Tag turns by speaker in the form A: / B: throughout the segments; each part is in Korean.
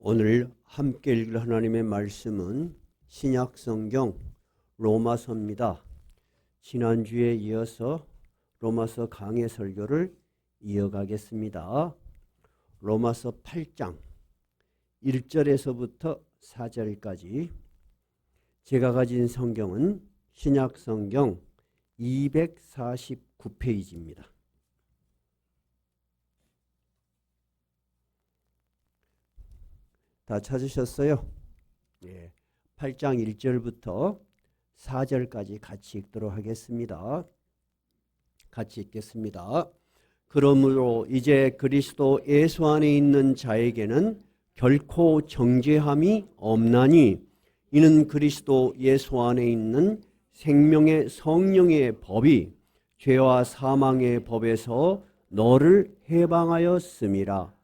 A: 오늘 함께 읽을 하나님의 말씀은 신약성경 로마서입니다. 지난주에 이어서 로마서 강해 설교를 이어가겠습니다. 로마서 8장 1절에서부터 4절까지 제가 가진 성경은 신약성경 249페이지입니다. 다 찾으셨어요? 예, 8장 1절부터 4절까지 같이 읽도록 하겠습니다. 같이 읽겠습니다. 그러므로 이제 그리스도 예수 안에 있는 자에게는 결코 정죄함이 없나니 이는 그리스도 예수 안에 있는 생명의 성령의 법이 죄와 사망의 법에서 너를 해방하였음이라.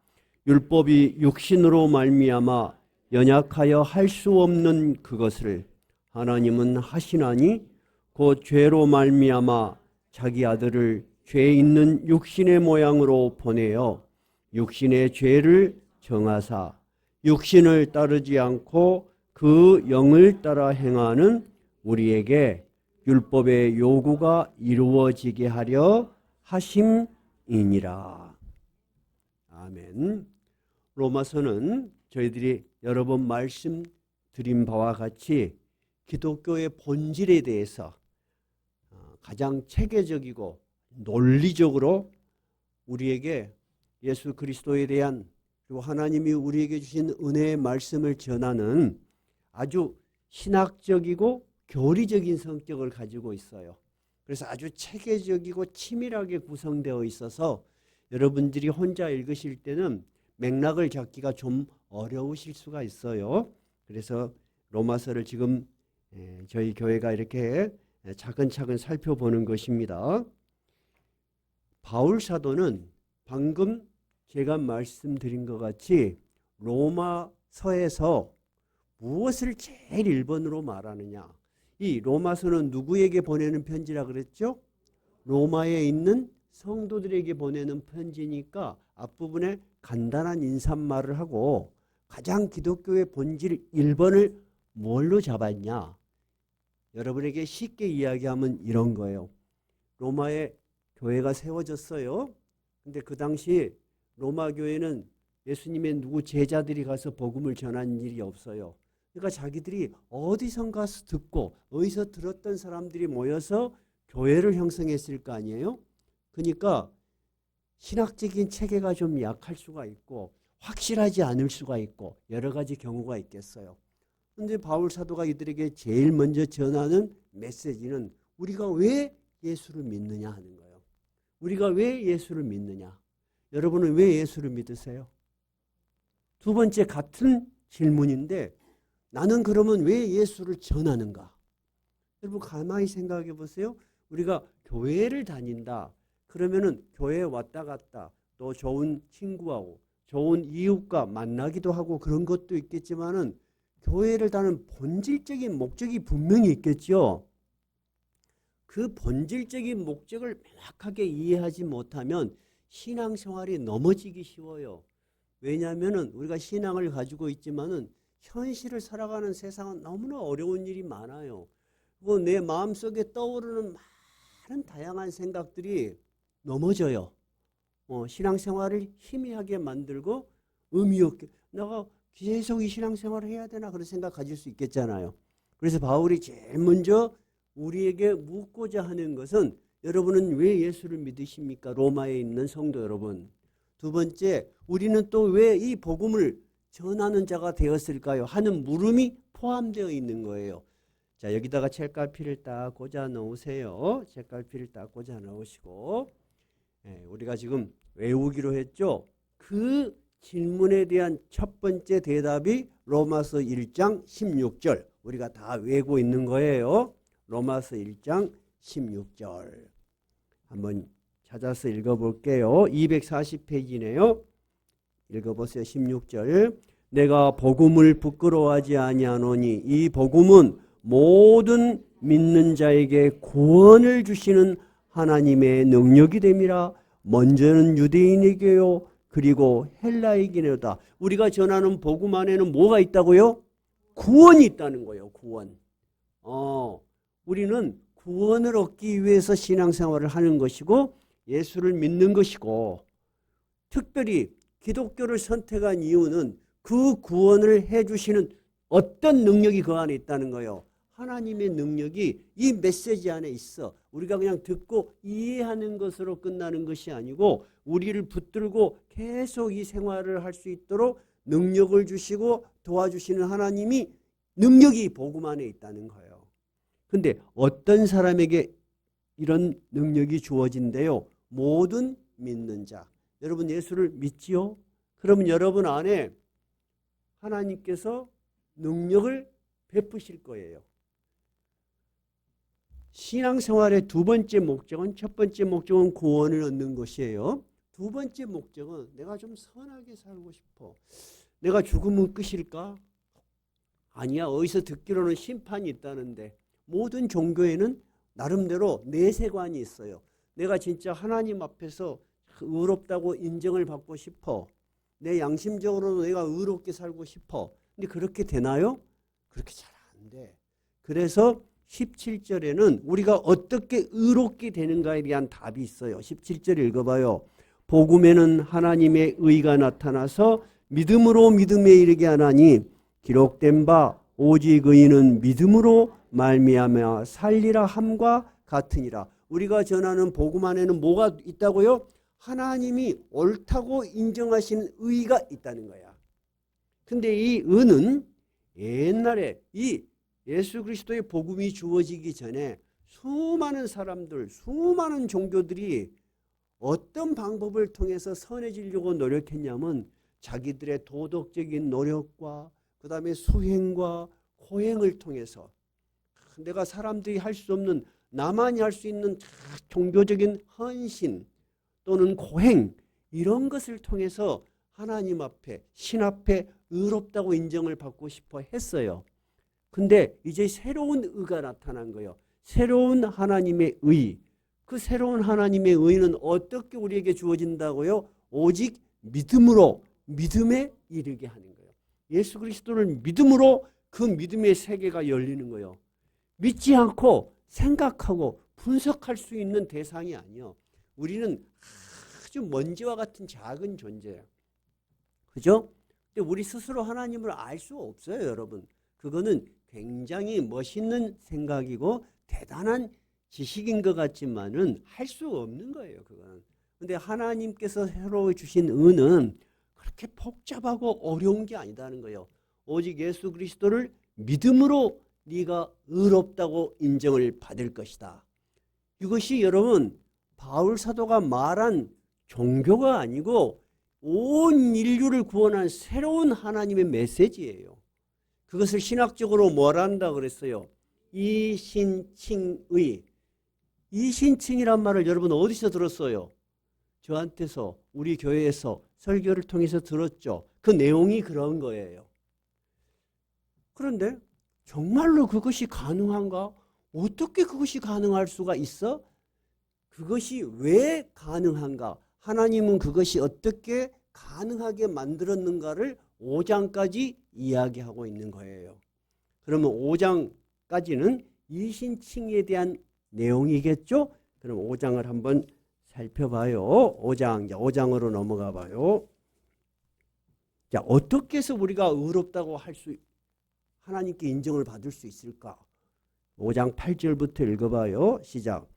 A: 율법이 육신으로 말미암아 연약하여 할 수 없는 그것을 하나님은 하시나니 곧 죄로 말미암아 자기 아들을 죄 있는 육신의 모양으로 보내어 육신의 죄를 정하사 육신을 따르지 않고 그 영을 따라 행하는 우리에게 율법의 요구가 이루어지게 하려 하심이니라. 아멘. 로마서는 저희들이 여러 번 말씀드린 바와 같이 기독교의 본질에 대해서 가장 체계적이고 논리적으로 우리에게 예수 그리스도에 대한 그리고 하나님이 우리에게 주신 은혜의 말씀을 전하는 아주 신학적이고 교리적인 성격을 가지고 있어요. 그래서 아주 체계적이고 치밀하게 구성되어 있어서 여러분들이 혼자 읽으실 때는 맥락을 잡기가 좀 어려우실 수가 있어요. 그래서 로마서를 지금 저희 교회가 이렇게 차근차근 살펴보는 것입니다. 바울 사도는 방금 제가 말씀드린 것 같이 로마서에서 무엇을 제일 1번으로 말하느냐. 이 로마서는 누구에게 보내는 편지라 그랬죠? 로마에 있는 성도들에게 보내는 편지니까 앞부분에 간단한 인사말을 하고 가장 기독교의 본질 1번을 뭘로 잡았냐. 여러분에게 쉽게 이야기하면 이런 거예요. 로마에 교회가 세워졌어요. 근데 그 당시 로마 교회는 예수님의 누구 제자들이 가서 복음을 전한 일이 없어요. 그러니까 자기들이 어디선 가서 듣고 어디서 들었던 사람들이 모여서 교회를 형성했을 거 아니에요. 그러니까 신학적인 체계가 좀 약할 수가 있고 확실하지 않을 수가 있고 여러 가지 경우가 있겠어요. 그런데 바울 사도가 이들에게 제일 먼저 전하는 메시지는 우리가 왜 예수를 믿느냐 하는 거예요. 우리가 왜 예수를 믿느냐? 여러분은 왜 예수를 믿으세요? 두 번째 같은 질문인데 나는 그러면 왜 예수를 전하는가? 여러분 가만히 생각해 보세요. 우리가 교회를 다닌다. 그러면은 교회에 왔다 갔다 또 좋은 친구하고 좋은 이웃과 만나기도 하고 그런 것도 있겠지만은 교회를 다니는 본질적인 목적이 분명히 있겠죠. 그 본질적인 목적을 명확하게 이해하지 못하면 신앙생활이 넘어지기 쉬워요. 왜냐하면은 우리가 신앙을 가지고 있지만은 현실을 살아가는 세상은 너무나 어려운 일이 많아요. 그리고 내 마음속에 떠오르는 많은 다양한 생각들이 넘어져요. 신앙생활을 희미하게 만들고 의미 없게 내가 계속 이 신앙생활을 해야 되나 그런 생각 가질 수 있겠잖아요. 그래서 바울이 제일 먼저 우리에게 묻고자 하는 것은 여러분은 왜 예수를 믿으십니까? 로마에 있는 성도 여러분. 두 번째, 우리는 또 왜 이 복음을 전하는 자가 되었을까요? 하는 물음이 포함되어 있는 거예요. 자, 여기다가 책갈피를 딱 꽂아 놓으세요. 책갈피를 딱 꽂아 놓으시고 우리가 지금 외우기로 했죠. 그 질문에 대한 첫 번째 대답이 로마서 1장 16절. 우리가 다 외우고 있는 거예요. 로마서 1장 16절. 한번 찾아서 읽어볼게요. 240페이지네요. 읽어보세요. 16절. 내가 복음을 부끄러워하지 아니하노니 이 복음은 모든 믿는 자에게 구원을 주시는 하나님의 능력이 됨이라. 먼저는 유대인에게요 그리고 헬라이기노다. 우리가 전하는 복음 안에는 뭐가 있다고요? 구원이 있다는 거예요. 구원. 우리는 구원을 얻기 위해서 신앙생활을 하는 것이고 예수를 믿는 것이고, 특별히 기독교를 선택한 이유는 그 구원을 해주시는 어떤 능력이 그 안에 있다는 거예요. 하나님의 능력이 이 메시지 안에 있어. 우리가 그냥 듣고 이해하는 것으로 끝나는 것이 아니고 우리를 붙들고 계속 이 생활을 할 수 있도록 능력을 주시고 도와주시는 하나님이 능력이 복음 안에 있다는 거예요. 근데 어떤 사람에게 이런 능력이 주어진대요? 모든 믿는 자. 여러분 예수를 믿지요? 그러면 여러분 안에 하나님께서 능력을 베푸실 거예요. 신앙생활의 두 번째 목적은, 첫 번째 목적은 구원을 얻는 것이에요. 두 번째 목적은 내가 좀 선하게 살고 싶어. 내가 죽으면 끝일까? 아니야. 어디서 듣기로는 심판이 있다는데. 모든 종교에는 나름대로 내세관이 있어요. 내가 진짜 하나님 앞에서 의롭다고 인정을 받고 싶어. 내 양심적으로도 내가 의롭게 살고 싶어. 근데 그렇게 되나요? 그렇게 잘 안 돼. 그래서 17절에는 우리가 어떻게 의롭게 되는가에 대한 답이 있어요. 17절 읽어봐요. 복음에는 하나님의 의가 나타나서 믿음으로 믿음에 이르게 하나니 기록된 바 오직 의인은 믿음으로 말미암아 살리라 함과 같으니라. 우리가 전하는 복음 안에는 뭐가 있다고요? 하나님이 옳다고 인정하시는 의가 있다는 거야. 근데 이 의는 옛날에 이 예수 그리스도의 복음이 주어지기 전에 수많은 사람들, 수많은 종교들이 어떤 방법을 통해서 선해지려고 노력했냐면 자기들의 도덕적인 노력과 그 다음에 수행과 호행을 통해서 내가 사람들이 할 수 없는, 나만이 할 수 있는 종교적인 헌신 또는 고행, 이런 것을 통해서 하나님 앞에, 신 앞에 의롭다고 인정을 받고 싶어 했어요. 근데 이제 새로운 의가 나타난 거예요. 새로운 하나님의 의. 그 새로운 하나님의 의는 어떻게 우리에게 주어진다고요? 오직 믿음으로, 믿음에 이르게 하는 거예요. 예수 그리스도를 믿음으로 그 믿음의 세계가 열리는 거예요. 믿지 않고 생각하고 분석할 수 있는 대상이 아니에요. 우리는 아주 먼지와 같은 작은 존재예요. 그죠? 근데 우리 스스로 하나님을 알 수 없어요, 여러분. 그거는 굉장히 멋있는 생각이고 대단한 지식인 것 같지만은 할 수 없는 거예요, 그거는. 근데 하나님께서 새로 주신 은은 그렇게 복잡하고 어려운 게 아니다는 거예요. 오직 예수 그리스도를 믿음으로 네가 의롭다고 인정을 받을 것이다. 이것이 여러분 바울 사도가 말한 종교가 아니고 온 인류를 구원한 새로운 하나님의 메시지예요. 그것을 신학적으로 뭘 한다 그랬어요? 이신칭의. 이신칭이란 말을 여러분 어디서 들었어요? 저한테서, 우리 교회에서 설교를 통해서 들었죠. 그 내용이 그런 거예요. 그런데 정말로 그것이 가능한가? 어떻게 그것이 가능할 수가 있어? 그것이 왜 가능한가? 하나님은 그것이 어떻게 가능하게 만들었는가를 5장까지 이야기하고 있는 거예요. 그러면 5장까지는 이신칭에 대한 내용이겠죠? 그럼 5장을 한번 살펴봐요. 5장으로 넘어가 봐요. 자, 어떻게 해서 우리가 의롭다고 하나님께 인정을 받을 수 있을까? 5장 8절부터 읽어봐요. 시작.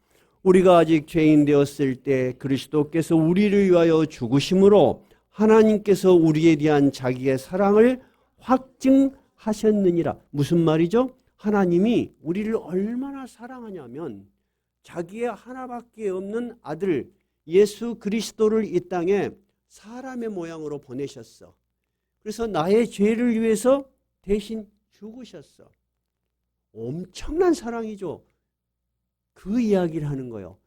A: 우리가 아직 죄인 되었을 때 그리스도께서 우리를 위하여 죽으심으로 하나님께서 우리에 대한 자기의 사랑을 확증하셨느니라. 무슨 말이죠? 하나님이 우리를 얼마나 사랑하냐면 자기의 하나밖에 없는 아들 예수 그리스도를 이 땅에 사람의 모양으로 보내셨어. 그래서 나의 죄를 위해서 대신 죽으셨어. 엄청난 사랑이죠. 그 이야기를 하는 거예요.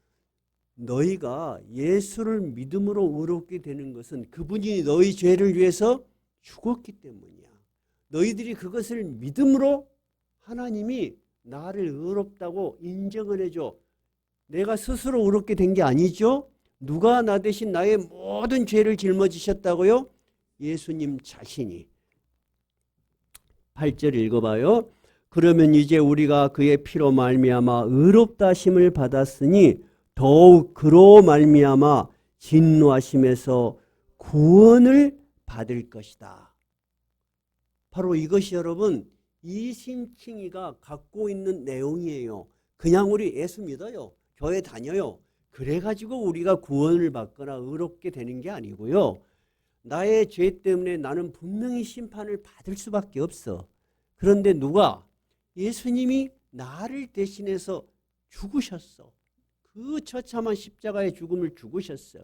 A: 너희가 예수를 믿음으로 의롭게 되는 것은 그분이 너희 죄를 위해서 죽었기 때문이야. 너희들이 그것을 믿음으로 하나님이 나를 의롭다고 인정을 해줘. 내가 스스로 의롭게 된 게 아니죠. 누가 나 대신 나의 모든 죄를 짊어지셨다고요? 예수님 자신이. 8절 읽어봐요. 그러면 이제 우리가 그의 피로 말미암아 의롭다 하심을 받았으니 더욱 그로 말미암아 진노하심에서 구원을 받을 것이다. 바로 이것이 여러분 이신칭이가 갖고 있는 내용이에요. 그냥 우리 예수 믿어요. 교회 다녀요. 그래가지고 우리가 구원을 받거나 의롭게 되는 게 아니고요. 나의 죄 때문에 나는 분명히 심판을 받을 수밖에 없어. 그런데 누가? 예수님이 나를 대신해서 죽으셨어. 그 처참한 십자가의 죽음을 죽으셨어.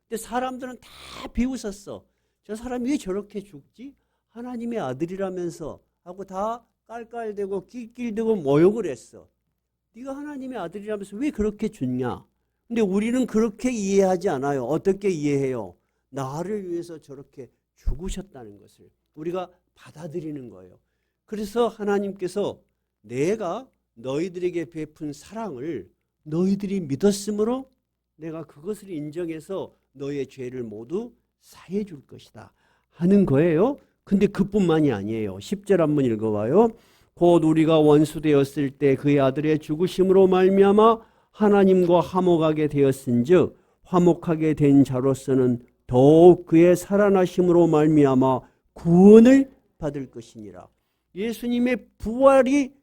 A: 근데 사람들은 다 비웃었어. 저 사람이 왜 저렇게 죽지? 하나님의 아들이라면서 하고 다 깔깔대고 낄낄대고 모욕을 했어. 네가 하나님의 아들이라면서 왜 그렇게 죽냐? 근데 우리는 그렇게 이해하지 않아요. 어떻게 이해해요? 나를 위해서 저렇게 죽으셨다는 것을 우리가 받아들이는 거예요. 그래서 하나님께서 내가 너희들에게 베푼 사랑을 너희들이 믿었으므로 내가 그것을 인정해서 너의 죄를 모두 사해 줄 것이다 하는 거예요. 근데 그뿐만이 아니에요. 10절 한번 읽어봐요. 곧 우리가 원수되었을 때 그의 아들의 죽으심으로 말미암아 하나님과 화목하게 되었은즉 화목하게 된 자로서는 더욱 그의 살아나심으로 말미암아 구원을 받을 것이니라. 예수님의 부활이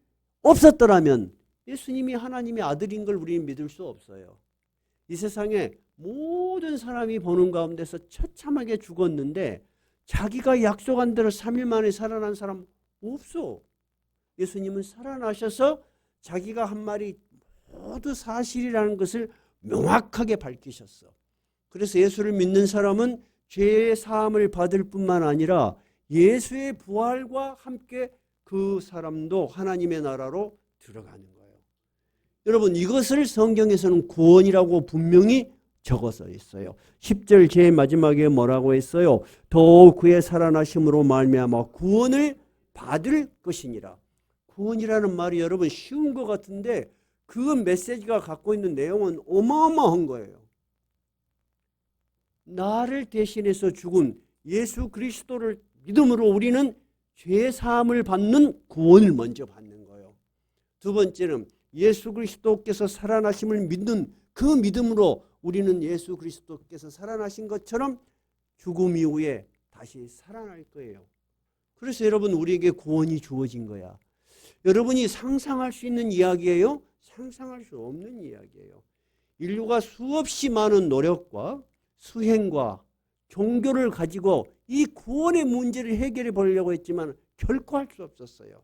A: 없었더라면 예수님이 하나님의 아들인 걸 우리는 믿을 수 없어요. 이 세상에 모든 사람이 보는 가운데서 처참하게 죽었는데 자기가 약속한 대로 3일 만에 살아난 사람 없어. 예수님은 살아나셔서 자기가 한 말이 모두 사실이라는 것을 명확하게 밝히셨어. 그래서 예수를 믿는 사람은 죄의 사함을 받을 뿐만 아니라 예수의 부활과 함께 그 사람도 하나님의 나라로 들어가는 거예요. 여러분 이것을 성경에서는 구원이라고 분명히 적어서 있어요. 10절 제일 마지막에 뭐라고 했어요? 더욱 그의 살아나심으로 말미암아 구원을 받을 것이니라. 구원이라는 말이 여러분 쉬운 것 같은데 그 메시지가 갖고 있는 내용은 어마어마한 거예요. 나를 대신해서 죽은 예수 그리스도를 믿음으로 우리는 죄 사함을 받는 구원을 먼저 받는 거예요. 두 번째는 예수 그리스도께서 살아나심을 믿는 그 믿음으로 우리는 예수 그리스도께서 살아나신 것처럼 죽음 이후에 다시 살아날 거예요. 그래서 여러분 우리에게 구원이 주어진 거야. 여러분이 상상할 수 있는 이야기예요? 상상할 수 없는 이야기예요. 인류가 수없이 많은 노력과 수행과 종교를 가지고 이 구원의 문제를 해결해 보려고 했지만 결코 할 수 없었어요.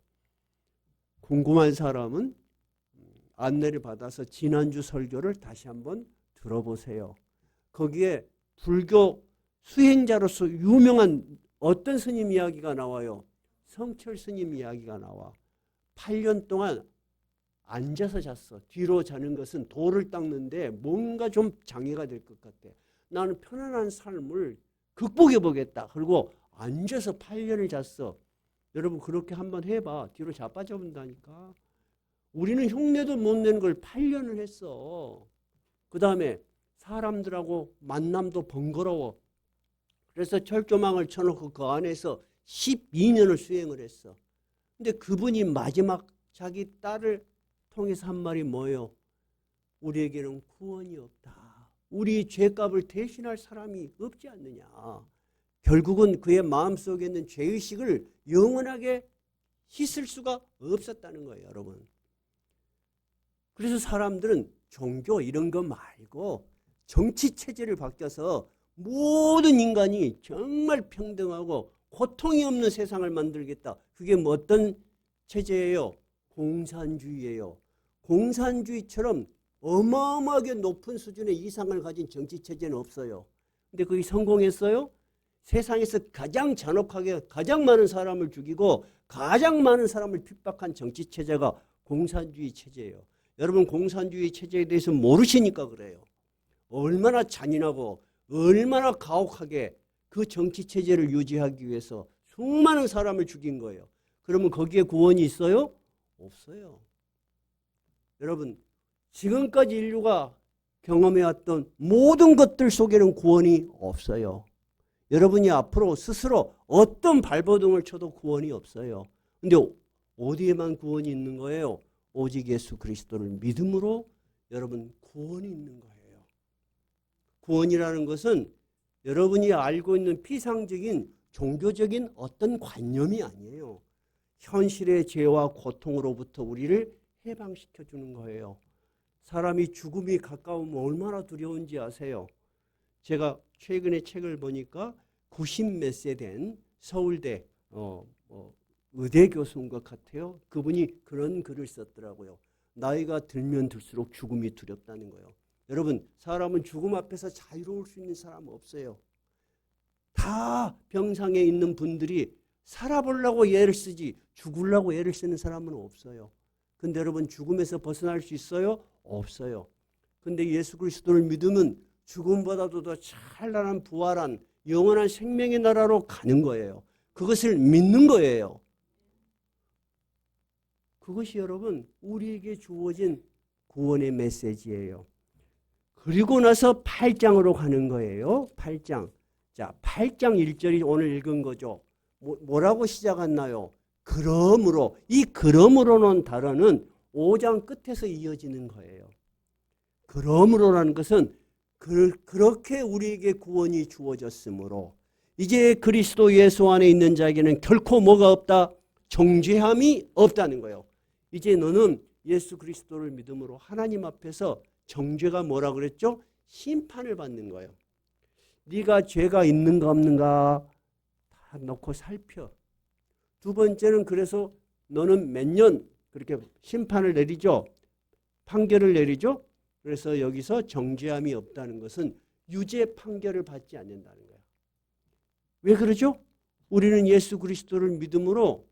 A: 궁금한 사람은 안내를 받아서 지난주 설교를 다시 한번 들어보세요. 거기에 불교 수행자로서 유명한 어떤 스님 이야기가 나와요. 성철 스님 이야기가 나와. 8년 동안 앉아서 잤어. 뒤로 자는 것은 돌을 닦는데 뭔가 좀 장애가 될 것 같아. 나는 편안한 삶을 극복해 보겠다. 그리고 앉아서 8년을 잤어. 여러분 그렇게 한번 해봐. 뒤로 자빠져 본다니까. 우리는 흉내도 못 내는 걸 8년을 했어. 그 다음에 사람들하고 만남도 번거로워. 그래서 철조망을 쳐놓고 그 안에서 12년을 수행을 했어. 근데 그분이 마지막 자기 딸을 통해서 한 말이 뭐예요? 우리에게는 구원이 없다. 우리 죄값을 대신할 사람이 없지 않느냐. 결국은 그의 마음속에 있는 죄의식을 영원하게 씻을 수가 없었다는 거예요, 여러분. 그래서 사람들은 종교 이런 거 말고 정치 체제를 바뀌어서 모든 인간이 정말 평등하고 고통이 없는 세상을 만들겠다. 그게 뭐 어떤 체제예요? 공산주의예요. 공산주의처럼 어마어마하게 높은 수준의 이상을 가진 정치 체제는 없어요. 근데 그게 성공했어요? 세상에서 가장 잔혹하게 가장 많은 사람을 죽이고 가장 많은 사람을 핍박한 정치 체제가 공산주의 체제예요. 여러분 공산주의 체제에 대해서 모르시니까 그래요. 얼마나 잔인하고 얼마나 가혹하게 그 정치 체제를 유지하기 위해서 수많은 사람을 죽인 거예요. 그러면 거기에 구원이 있어요? 없어요. 여러분 지금까지 인류가 경험해왔던 모든 것들 속에는 구원이 없어요. 여러분이 앞으로 스스로 어떤 발버둥을 쳐도 구원이 없어요. 근데 어디에만 구원이 있는 거예요? 오직 예수 그리스도를 믿음으로 여러분 구원이 있는 거예요. 구원이라는 것은 여러분이 알고 있는 피상적인 종교적인 어떤 관념이 아니에요. 현실의 죄와 고통으로부터 우리를 해방시켜 주는 거예요. 사람이 죽음이 가까우면 얼마나 두려운지 아세요? 제가 최근에 책을 보니까 90몇 세 된 서울대 의대 교수인 것 같아요. 그분이 그런 글을 썼더라고요. 나이가 들면 들수록 죽음이 두렵다는 거예요. 여러분, 사람은 죽음 앞에서 자유로울 수 있는 사람은 없어요. 다 병상에 있는 분들이 살아보려고 애를 쓰지 죽으려고 애를 쓰는 사람은 없어요. 근데 여러분, 죽음에서 벗어날 수 있어요? 없어요. 근데 예수 그리스도를 믿으면 죽음보다도 더 찬란한 부활한 영원한 생명의 나라로 가는 거예요. 그것을 믿는 거예요. 그것이 여러분 우리에게 주어진 구원의 메시지예요. 그리고 나서 8장으로 가는 거예요. 8장. 자, 8장 1절이 오늘 읽은 거죠. 뭐라고 시작했나요? 그러므로. 이 그러므로는 단어는 5장 끝에서 이어지는 거예요. 그러므로라는 것은 그렇게 우리에게 구원이 주어졌으므로 이제 그리스도 예수 안에 있는 자에게는 결코 뭐가 없다? 정죄함이 없다는 거예요. 이제 너는 예수 그리스도를 믿음으로 하나님 앞에서 정죄가 뭐라 그랬죠? 심판을 받는 거예요. 네가 죄가 있는가 없는가 다 놓고 살펴. 두 번째는 그래서 너는 몇 년 그렇게 심판을 내리죠. 판결을 내리죠. 그래서 여기서 정죄함이 없다는 것은 유죄 판결을 받지 않는다는 거예요. 왜 그러죠? 우리는 예수 그리스도를 믿음으로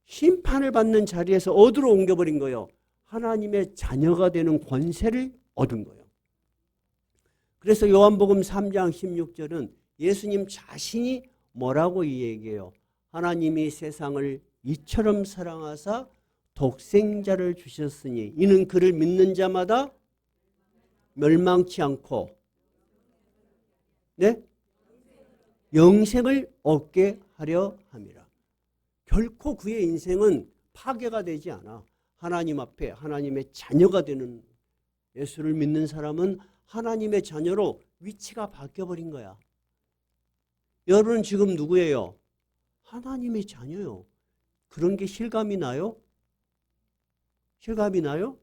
A: 심판을 받는 자리에서 어디로 옮겨버린 거예요? 하나님의 자녀가 되는 권세를 얻은 거예요. 그래서 요한복음 3장 16절은 예수님 자신이 뭐라고 얘기해요? 하나님이 세상을 이처럼 사랑하사 독생자를 주셨으니 이는 그를 믿는 자마다 멸망치 않고 네? 영생을 얻게 하려 함이라. 결코 그의 인생은 파괴가 되지 않아. 하나님 앞에 하나님의 자녀가 되는 예수를 믿는 사람은 하나님의 자녀로 위치가 바뀌어버린 거야. 여러분은 지금 누구예요? 하나님의 자녀요. 그런 게 실감이 나요? 실감이 나요?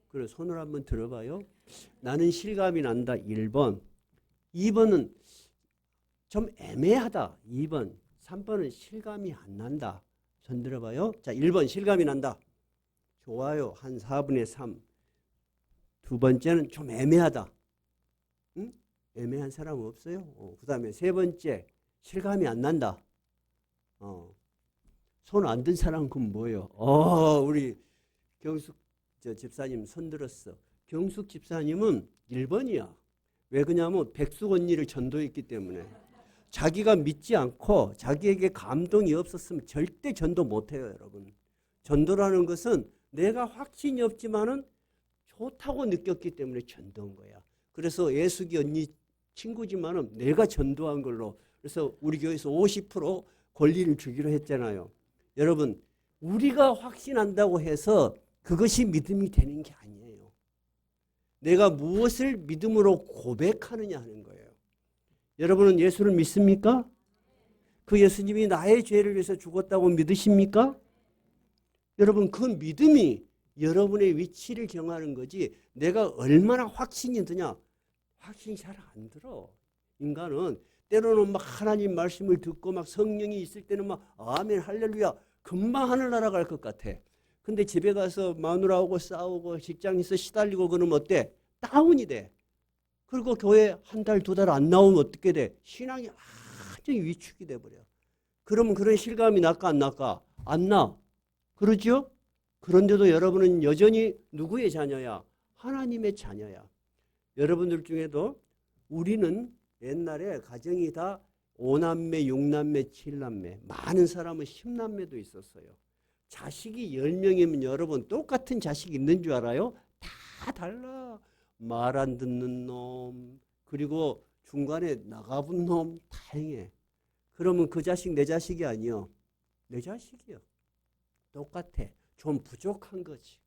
A: 그래, 손을 한번 들어봐요. 나는 실감이 난다. 1번. 2번은 좀 애매하다. 2번. 3번은 실감이 안 난다. 손 들어봐요. 자, 1번 실감이 난다. 좋아요. 한 4분의 3. 두 번째는 좀 애매하다. 응? 애매한 사람 없어요? 그 다음에 세 번째 실감이 안 난다. 손 안 든 사람은 그럼 뭐예요? 우리 경숙 집사님 손 들었어. 경숙 집사님은 1번이야. 왜 그러냐면 백숙 언니를 전도했기 때문에. 자기가 믿지 않고 자기에게 감동이 없었으면 절대 전도 못해요, 여러분. 전도라는 것은 내가 확신이 없지만은 좋다고 느꼈기 때문에 전도한 거야. 그래서 예숙이 언니 친구지만은 내가 전도한 걸로. 그래서 우리 교회에서 50% 권리를 주기로 했잖아요. 여러분, 우리가 확신한다고 해서 그것이 믿음이 되는 게 아니에요. 내가 무엇을 믿음으로 고백하느냐 하는 거예요. 여러분은 예수를 믿습니까? 그 예수님이 나의 죄를 위해서 죽었다고 믿으십니까? 여러분, 그 믿음이 여러분의 위치를 정하는 거지 내가 얼마나 확신이 드냐. 확신이 잘 안 들어. 인간은 때로는 막 하나님 말씀을 듣고 막 성령이 있을 때는 막 아멘 할렐루야 금방 하늘 날아갈 것 같아. 근데 집에 가서 마누라하고 싸우고 직장에서 시달리고 그러면 어때? 다운이 돼. 그리고 교회 한 달, 두 달 안 나오면 어떻게 돼? 신앙이 완전히 위축이 돼버려. 그러면 그런 실감이 날까 안 날까? 안 나. 그러죠? 그런데도 여러분은 여전히 누구의 자녀야? 하나님의 자녀야. 여러분들 중에도 우리는 옛날에 가정이 다 5남매, 6남매, 7남매, 많은 사람은 10남매도 있었어요. 자식이 10명이면 여러분 똑같은 자식이 있는 줄 알아요? 다 달라. 말 안 듣는 놈, 그리고 중간에 나가본 놈 다 행해. 그러면 그 자식 내 자식이 아니요. 내 자식이요. 똑같아. 좀 부족한 거지.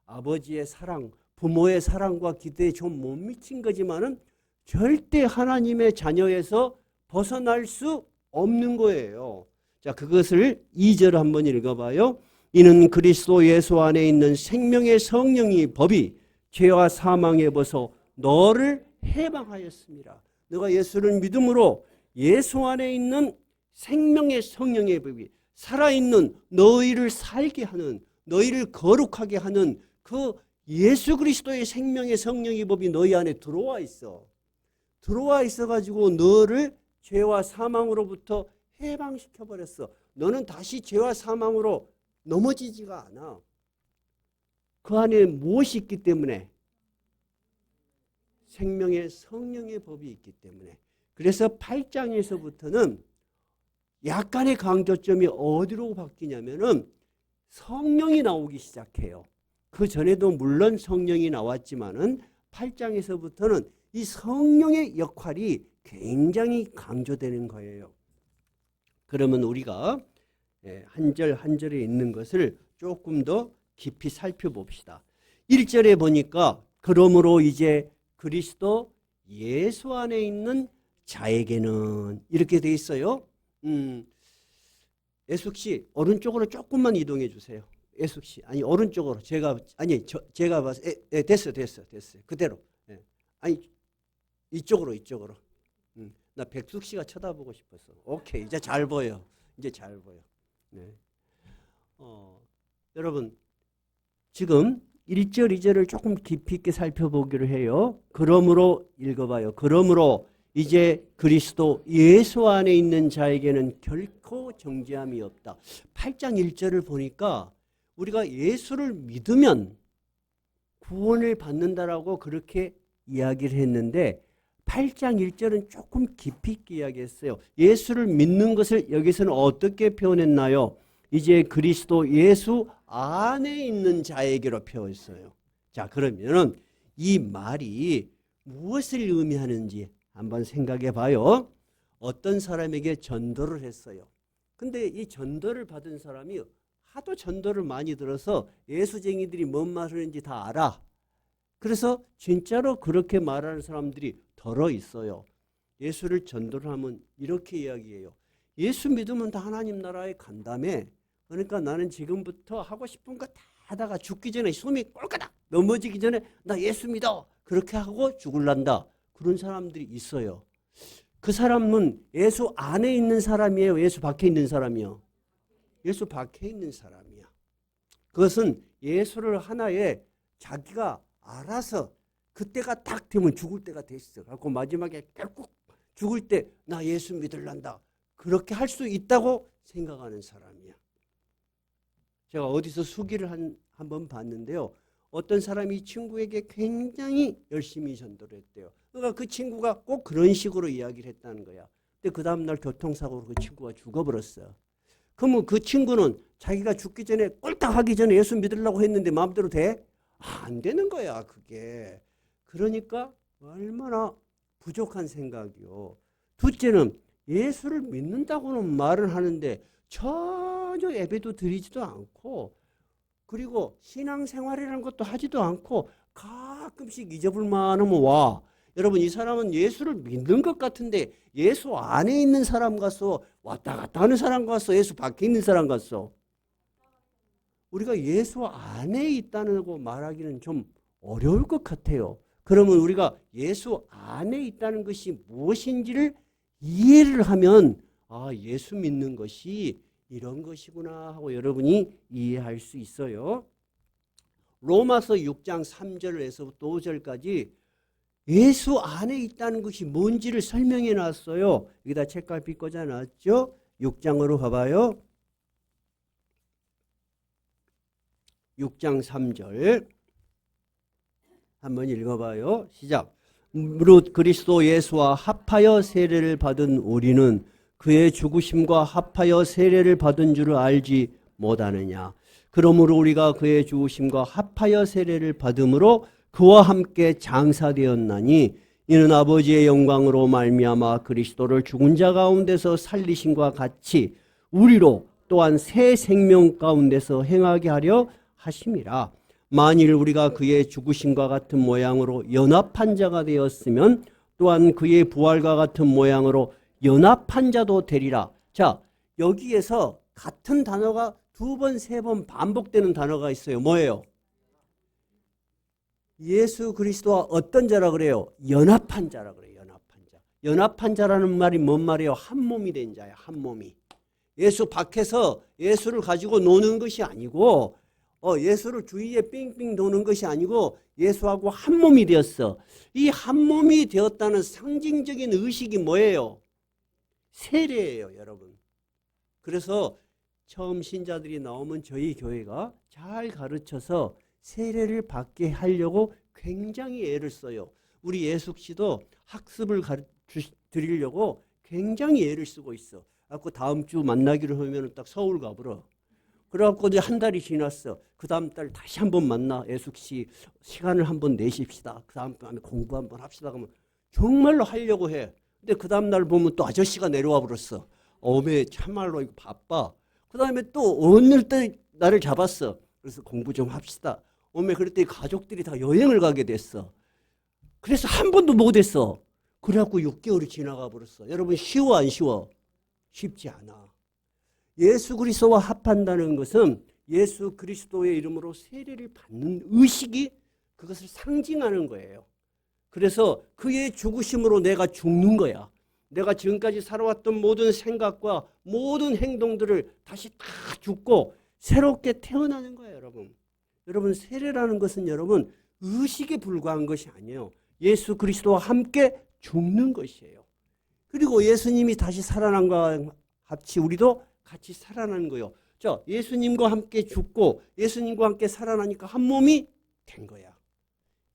A: 아버지의 사랑, 부모의 사랑과 기대에 좀 못 미친 거지만은 절대 하나님의 자녀에서 벗어날 수 없는 거예요. 자, 그것을 2절 한번 읽어봐요. 이는 그리스도 예수 안에 있는 생명의 성령이 법이 죄와 사망에 벗어 너를 해방하였습니다. 너가 예수를 믿음으로 예수 안에 있는 생명의 성령의 법이 살아있는 너희를 살게 하는, 너희를 거룩하게 하는 그 예수 그리스도의 생명의 성령의 법이 너희 안에 들어와 있어. 들어와 있어가지고 너를 죄와 사망으로부터 해방시켜버렸어. 너는 다시 죄와 사망으로 넘어지지가 않아. 그 안에 무엇이 있기 때문에? 생명의 성령의 법이 있기 때문에. 그래서 8장에서부터는 약간의 강조점이 어디로 바뀌냐면은 성령이 나오기 시작해요. 그 전에도 물론 성령이 나왔지만은 8장에서부터는 이 성령의 역할이 굉장히 강조되는 거예요. 그러면 우리가 한 절 한 절에 있는 것을 조금 더 깊이 살펴봅시다. 1절에 보니까 그러므로 이제 그리스도 예수 안에 있는 자에게는 이렇게 돼 있어요. 예숙 씨 오른쪽으로 조금만 이동해 주세요. 예숙 씨 아니 오른쪽으로 제가 봐서 됐어요. 그대로. 아니 이쪽으로. 나 백숙 씨가 쳐다보고 싶었어. 오케이 이제 잘 보여. 이제 잘 보여. 네. 여러분 지금 1절 2절을 조금 깊이 있게 살펴보기로 해요. 그러므로 읽어봐요. 그러므로 이제 그리스도 예수 안에 있는 자에게는 결코 정죄함이 없다. 8장 1절을 보니까 우리가 예수를 믿으면 구원을 받는다라고 그렇게 이야기를 했는데 8장 1절은 조금 깊이 있게 이야기했어요. 예수를 믿는 것을 여기서는 어떻게 표현했나요? 이제 그리스도 예수 안에 있는 자에게로 표현했어요. 자, 그러면은 이 말이 무엇을 의미하는지 한번 생각해 봐요. 어떤 사람에게 전도를 했어요. 근데 이 전도를 받은 사람이 하도 전도를 많이 들어서 예수쟁이들이 뭔 말하는지 다 알아. 그래서 진짜로 그렇게 말하는 사람들이 덜어 있어요. 예수를 전도를 하면 이렇게 이야기해요. 예수 믿으면 다 하나님 나라에 간다며. 그러니까 나는 지금부터 하고 싶은 거 다 하다가 죽기 전에 숨이 꼴까닥 넘어지기 전에 나 예수 믿어. 그렇게 하고 죽을란다. 그런 사람들이 있어요. 그 사람은 예수 안에 있는 사람이에요? 예수 밖에 있는 사람이요? 예수 밖에 있는 사람이야. 그것은 예수를 하나의 자기가 알아서 그때가 딱 되면 죽을 때가 됐어. 그래서 마지막에 결국 죽을 때 나 예수 믿을란다. 그렇게 할 수 있다고 생각하는 사람이야. 제가 어디서 수기를 한번 봤는데요. 어떤 사람이 친구에게 굉장히 열심히 전도를 했대요. 그러니까 그 친구가 꼭 그런 식으로 이야기를 했다는 거야. 근데 그 다음날 교통사고로 그 친구가 죽어버렸어. 그러면 그 친구는 자기가 죽기 전에 꼴딱 하기 전에 예수 믿으려고 했는데 마음대로 돼? 안 되는 거야 그게. 그러니까 얼마나 부족한 생각이요. 둘째는 예수를 믿는다고는 말을 하는데 전혀 예배도 드리지도 않고 그리고 신앙생활이라는 것도 하지도 않고 가끔씩 잊어볼만 하면 와. 여러분 이 사람은 예수를 믿는 것 같은데 예수 안에 있는 사람 같소? 왔다 갔다 하는 사람 같소? 예수 밖에 있는 사람 같소? 우리가 예수 안에 있다고 말하기는 좀 어려울 것 같아요. 그러면 우리가 예수 안에 있다는 것이 무엇인지를 이해를 하면 아 예수 믿는 것이 이런 것이구나 하고 여러분이 이해할 수 있어요. 로마서 6장 3절에서부터 5절까지 예수 안에 있다는 것이 뭔지를 설명해 놨어요. 여기다 책갈피 꽂아놨죠. 6장으로 가봐요. 6장 3절 한번 읽어봐요. 시작. 무릇 그리스도 예수와 합하여 세례를 받은 우리는 그의 죽으심과 합하여 세례를 받은 줄을 알지 못하느냐. 그러므로 우리가 그의 죽으심과 합하여 세례를 받음으로 그와 함께 장사되었나니 이는 아버지의 영광으로 말미암아 그리스도를 죽은 자 가운데서 살리심과 같이 우리로 또한 새 생명 가운데서 행하게 하려 하심이라. 만일 우리가 그의 죽으심과 같은 모양으로 연합한 자가 되었으면 또한 그의 부활과 같은 모양으로 연합한 자도 되리라. 자, 여기에서 같은 단어가 두 번, 세 번 반복되는 단어가 있어요. 뭐예요? 예수 그리스도와 어떤 자라 그래요? 연합한 자라 그래요. 연합한 자. 연합한 자라는 말이 뭔 말이에요? 한 몸이 된 자야. 한 몸이. 예수 밖에서 예수를 가지고 노는 것이 아니고 예수를 주위에 삥삥 도는 것이 아니고 예수하고 한 몸이 되었어. 이 한 몸이 되었다는 상징적인 의식이 뭐예요? 세례예요, 여러분. 그래서 처음 신자들이 나오면 저희 교회가 잘 가르쳐서 세례를 받게 하려고 굉장히 애를 써요. 우리 예숙 씨도 학습을 드리려고 굉장히 애를 쓰고 있어. 그래서 다음 주 만나기로 하면 딱 서울 가버려. 그래갖고 이제 한 달이 지났어. 그 다음 달 다시 한번 만나. 예숙 씨 시간을 한번 내십시다. 그 다음 달에 공부 한번 합시다. 그러면 정말로 하려고 해. 근데 그 다음 날 보면 또 아저씨가 내려와 버렸어. 어메 참말로 이거 바빠. 그 다음에 또 어느 때 나를 잡았어. 그래서 공부 좀 합시다. 어메 그랬더니 가족들이 다 여행을 가게 됐어. 그래서 한 번도 못했어. 그래갖고 6개월이 지나가 버렸어. 여러분 쉬워 안 쉬워? 쉽지 않아. 예수 그리스도와 합한다는 것은 예수 그리스도의 이름으로 세례를 받는 의식이 그것을 상징하는 거예요. 그래서 그의 죽으심으로 내가 죽는 거야. 내가 지금까지 살아왔던 모든 생각과 모든 행동들을 다시 다 죽고 새롭게 태어나는 거예요, 여러분. 여러분 세례라는 것은 여러분 의식에 불과한 것이 아니에요. 예수 그리스도와 함께 죽는 것이에요. 그리고 예수님이 다시 살아난 것과 같이 우리도 같이 살아나는 거예요. 자, 예수님과 함께 죽고 예수님과 함께 살아나니까 한 몸이 된 거야.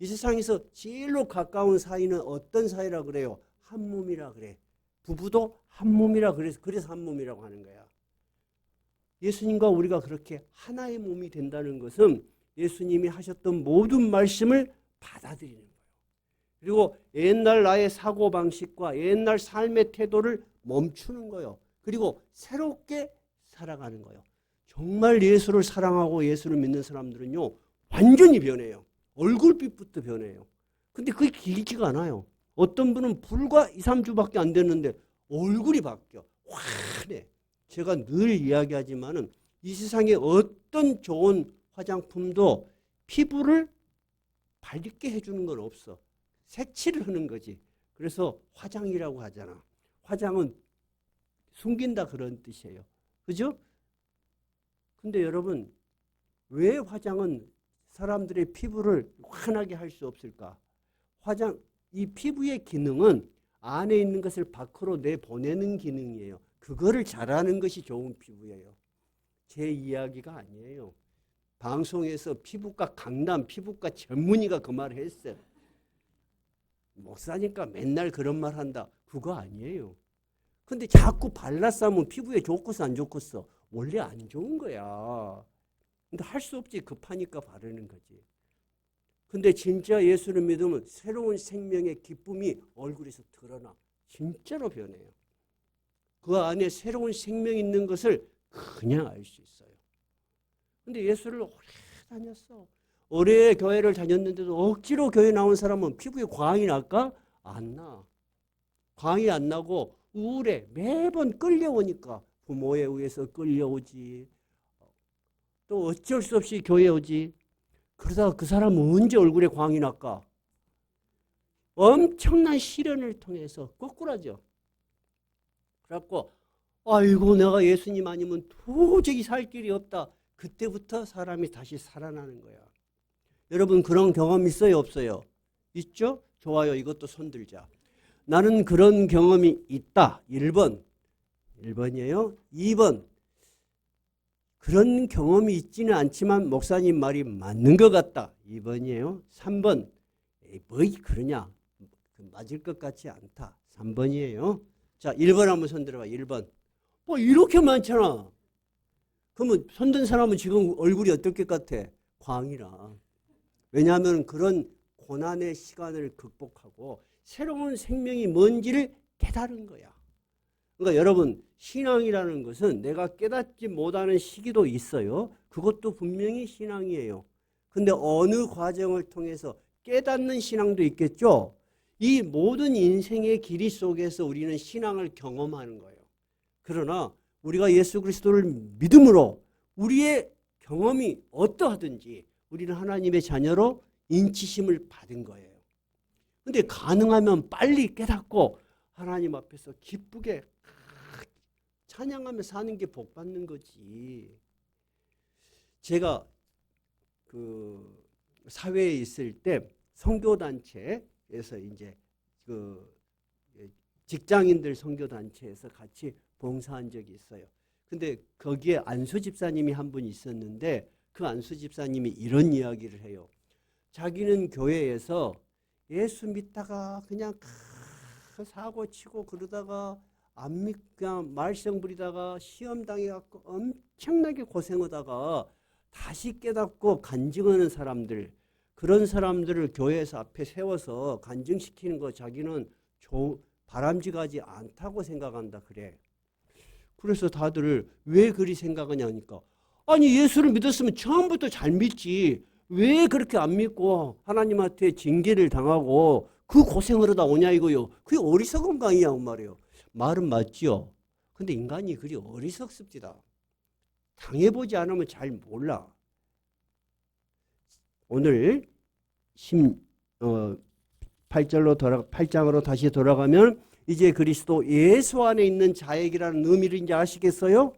A: 이 세상에서 제일로 가까운 사이는 어떤 사이라 그래요? 한 몸이라 그래. 부부도 한 몸이라 그래서 한 몸이라고 하는 거야. 예수님과 우리가 그렇게 하나의 몸이 된다는 것은 예수님이 하셨던 모든 말씀을 받아들이는 거예요. 그리고 옛날 나의 사고방식과 옛날 삶의 태도를 멈추는 거예요. 그리고 새롭게 살아가는 거예요. 정말 예수를 사랑하고 예수를 믿는 사람들은요, 완전히 변해요. 얼굴빛부터 변해요. 근데 그게 길지가 않아요. 어떤 분은 불과 2, 3주밖에 안 됐는데 얼굴이 바뀌어. 환해. 제가 늘 이야기하지만은 이 세상에 어떤 좋은 화장품도 피부를 밝게 해주는 건 없어. 색칠을 하는 거지. 그래서 화장이라고 하잖아. 화장은 숨긴다 그런 뜻이에요. 그죠? 근데 여러분, 왜 화장은 사람들의 피부를 환하게 할 수 없을까? 이 피부의 기능은 안에 있는 것을 밖으로 내보내는 기능이에요. 그거를 잘하는 것이 좋은 피부예요. 제 이야기가 아니에요. 방송에서 피부과 강남, 피부과 전문의가 그 말을 했어요. 목사니까 맨날 그런 말 한다. 그거 아니에요. 근데 자꾸 발라싸면 피부에 좋겠어 안 좋겠어? 원래 안 좋은 거야. 근데 할 수 없지. 급하니까 바르는 거지. 근데 진짜 예수를 믿으면 새로운 생명의 기쁨이 얼굴에서 드러나. 진짜로 변해요. 그 안에 새로운 생명이 있는 것을 그냥 알 수 있어요. 근데 예수를 오래 다녔어. 오래 교회를 다녔는데도 억지로 교회 나온 사람은 피부에 광이 날까? 안 나. 광이 안 나고 우울해. 매번 끌려오니까 부모에 의해서 끌려오지. 또 어쩔 수 없이 교회에 오지. 그러다가 그 사람은 언제 얼굴에 광이 날까? 엄청난 시련을 통해서 거꾸라져. 그래갖고 아이고 내가 예수님 아니면 도저히 살 길이 없다. 그때부터 사람이 다시 살아나는 거야. 여러분 그런 경험 있어요 없어요? 있죠? 좋아요. 이것도 손들자. 나는 그런 경험이 있다. 1번. 1번이에요. 2번. 그런 경험이 있지는 않지만 목사님 말이 맞는 것 같다. 2번이에요. 3번. 뭐 그러냐. 맞을 것 같지 않다. 3번이에요. 자, 1번 한번 손들어봐. 1번. 뭐 이렇게 많잖아. 그러면 손든 사람은 지금 얼굴이 어떨 것 같아? 광이라. 왜냐하면 그런 고난의 시간을 극복하고 새로운 생명이 뭔지를 깨달은 거야. 그러니까 여러분, 신앙이라는 것은 내가 깨닫지 못하는 시기도 있어요. 그것도 분명히 신앙이에요. 근데 어느 과정을 통해서 깨닫는 신앙도 있겠죠. 이 모든 인생의 길이 속에서 우리는 신앙을 경험하는 거예요. 그러나 우리가 예수 그리스도를 믿음으로 우리의 경험이 어떠하든지 우리는 하나님의 자녀로 인치심을 받은 거예요. 근데 가능하면 빨리 깨닫고 하나님 앞에서 기쁘게 찬양하며 사는 게 복 받는 거지. 제가 그 사회에 있을 때 선교단체에서 이제 그 직장인들 선교단체에서 같이 봉사한 적이 있어요. 근데 거기에 안수 집사님이 한 분 있었는데 그 안수 집사님이 이런 이야기를 해요. 자기는 교회에서 예수 믿다가 그냥 사고 치고 그러다가 안 믿, 그냥 말썽 부리다가 시험 당해갖고 엄청나게 고생하다가 다시 깨닫고 간증하는 사람들, 그런 사람들을 교회에서 앞에 세워서 간증시키는 거 자기는 바람직하지 않다고 생각한다 그래. 그래서 다들 왜 그리 생각하냐니까, 아니 예수를 믿었으면 처음부터 잘 믿지 왜 그렇게 안 믿고 하나님한테 징계를 당하고 그 고생을 하다 오냐 이거요. 그게 어리석은 강이야 말이에요. 말은 맞지요. 근데 인간이 그리 어리석습니다. 당해보지 않으면 잘 몰라. 오늘 8장으로 다시 돌아가면 이제 그리스도 예수 안에 있는 자액이라는 의미를 이제 아시겠어요?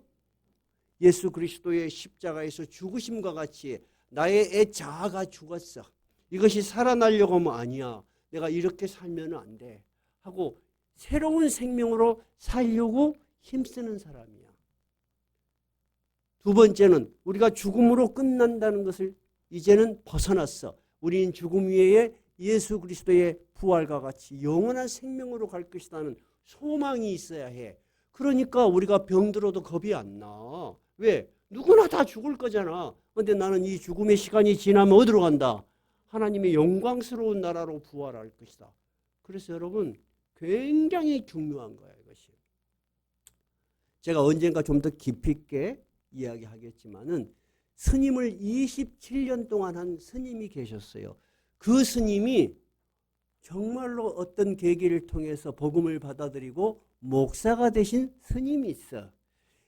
A: 예수 그리스도의 십자가에서 죽으심과 같이 나의 애 자아가 죽었어. 이것이 살아나려고 하면 아니야. 내가 이렇게 살면 안 돼. 하고 새로운 생명으로 살려고 힘쓰는 사람이야. 두 번째는 우리가 죽음으로 끝난다는 것을 이제는 벗어났어. 우리는 죽음 위에 예수 그리스도의 부활과 같이 영원한 생명으로 갈 것이라는 소망이 있어야 해. 그러니까 우리가 병들어도 겁이 안 나. 왜? 누구나 다 죽을 거잖아. 그런데 나는 이 죽음의 시간이 지나면 어디로 간다? 하나님의 영광스러운 나라로 부활할 것이다. 그래서 여러분 굉장히 중요한 거야 이것이. 제가 언젠가 좀 더 깊이 있게 이야기하겠지만은 스님을 27년 동안 한 스님이 계셨어요. 그 스님이 정말로 어떤 계기를 통해서 복음을 받아들이고 목사가 되신 스님이 있어.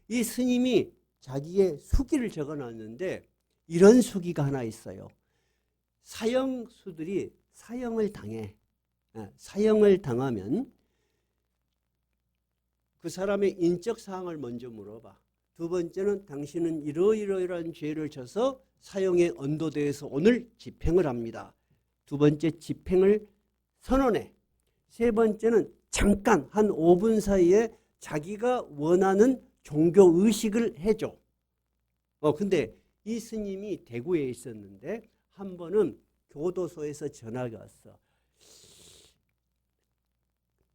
A: 이 스님이 자기의 수기를 적어놨는데 이런 수기가 하나 있어요. 사형수들이 사형을 당해. 사형을 당하면 그 사람의 인적 사항을 먼저 물어봐. 두 번째는 당신은 이러이러이러한 죄를 져서 사형에 언도돼서 오늘 집행을 합니다. 두 번째 집행을 선언해. 세 번째는 잠깐 한 5분 사이에 자기가 원하는 종교 의식을 해줘. 근데 이 스님이 대구에 있었는데 한 번은 교도소에서 전화가 왔어.